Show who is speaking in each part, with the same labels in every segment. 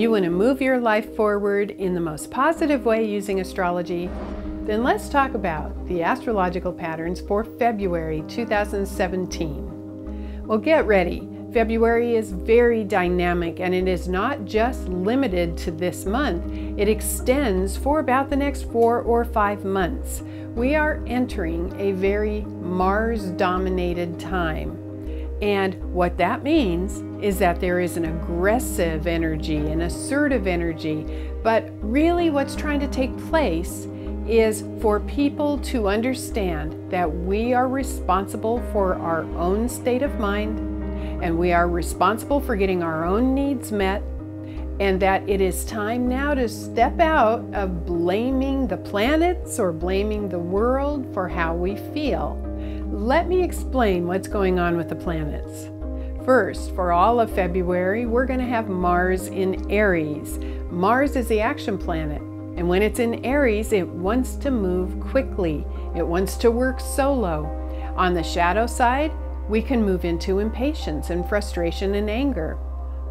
Speaker 1: you want to move your life forward in the most positive way using astrology, then let's talk about the astrological patterns for February 2017. Well, get ready. February is very dynamic, and it is not just limited to this month. It extends for about the next 4 or 5 months. We are entering a very Mars-dominated time. And what that means is that there is an aggressive energy, an assertive energy, but really what's trying to take place is for people to understand that we are responsible for our own state of mind, and we are responsible for getting our own needs met, and that it is time now to step out of blaming the planets or blaming the world for how we feel. Let me explain what's going on with the planets. First, for all of February, we're going to have Mars in Aries. Mars is the action planet, and when it's in Aries, it wants to move quickly. It wants to work solo. On the shadow side, we can move into impatience and frustration and anger.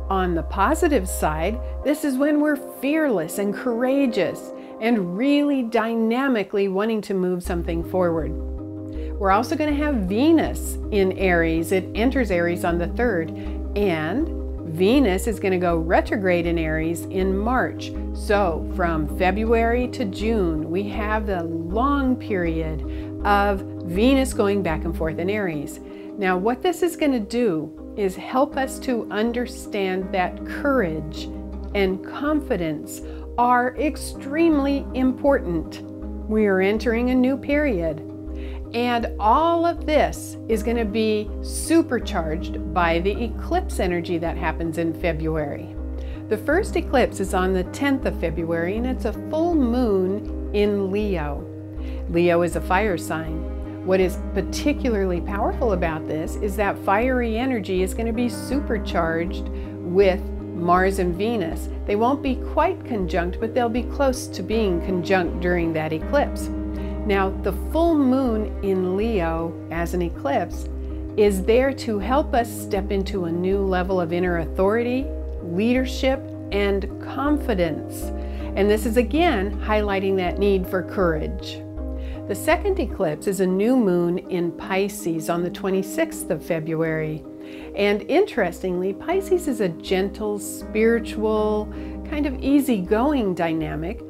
Speaker 1: On the positive side, this is when we're fearless and courageous and really dynamically wanting to move something forward. We're also going to have Venus in Aries. It enters Aries on the 3rd, and Venus is going to go retrograde in Aries in March. So from February to June, we have the long period of Venus going back and forth in Aries. Now, what this is going to do is help us to understand that courage and confidence are extremely important. We are entering a new period, and all of this is going to be supercharged by the eclipse energy that happens in February. The first eclipse is on the 10th of February, and it's a full moon in Leo. Leo is a fire sign. What is particularly powerful about this is that fiery energy is going to be supercharged with Mars and Venus. They won't be quite conjunct, but they'll be close to being conjunct during that eclipse. Now, the full moon in Leo as an eclipse is there to help us step into a new level of inner authority, leadership, and confidence. And this is again highlighting that need for courage. The second eclipse is a new moon in Pisces on the 26th of February. And interestingly, Pisces is a gentle, spiritual, kind of easygoing dynamic.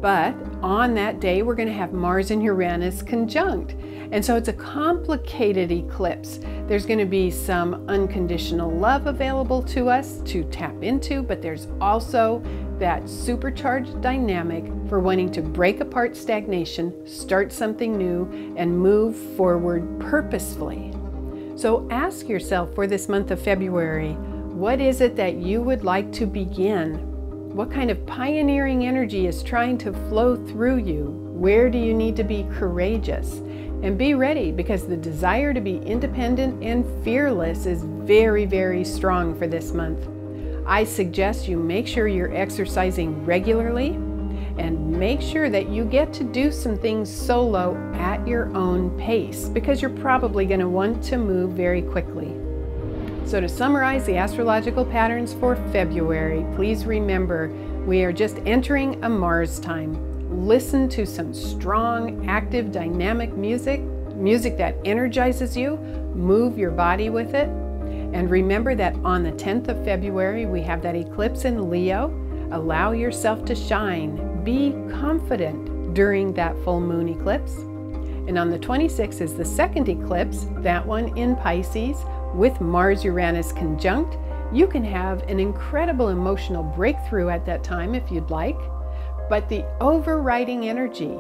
Speaker 1: But on that day, we're going to have Mars and Uranus conjunct. And so it's a complicated eclipse. There's going to be some unconditional love available to us to tap into, but there's also that supercharged dynamic for wanting to break apart stagnation, start something new, and move forward purposefully. So ask yourself for this month of February, what is it that you would like to begin? What kind of pioneering energy is trying to flow through you? Where do you need to be courageous? And be ready, because the desire to be independent and fearless is very, very strong for this month. I suggest you make sure you're exercising regularly and make sure that you get to do some things solo at your own pace, because you're probably going to want to move very quickly. So to summarize the astrological patterns for February, please remember we are just entering a Mars time. Listen to some strong, active, dynamic music that energizes you. Move your body with it. And remember that on the 10th of February, we have that eclipse in Leo. Allow yourself to shine. Be confident during that full moon eclipse. And on the 26th is the second eclipse, that one in Pisces, with Mars-Uranus conjunct. You can have an incredible emotional breakthrough at that time if you'd like. But the overriding energy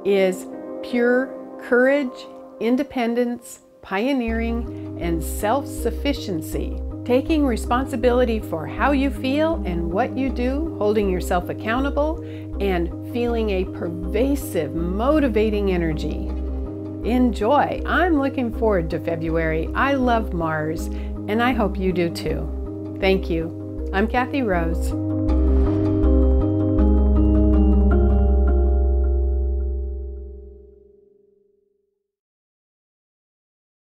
Speaker 1: is pure courage, independence, pioneering, and self-sufficiency. Taking responsibility for how you feel and what you do, holding yourself accountable, and feeling a pervasive, motivating energy. Enjoy! I'm looking forward to February. I love Mars, and I hope you do too. Thank you. I'm Kathy Rose.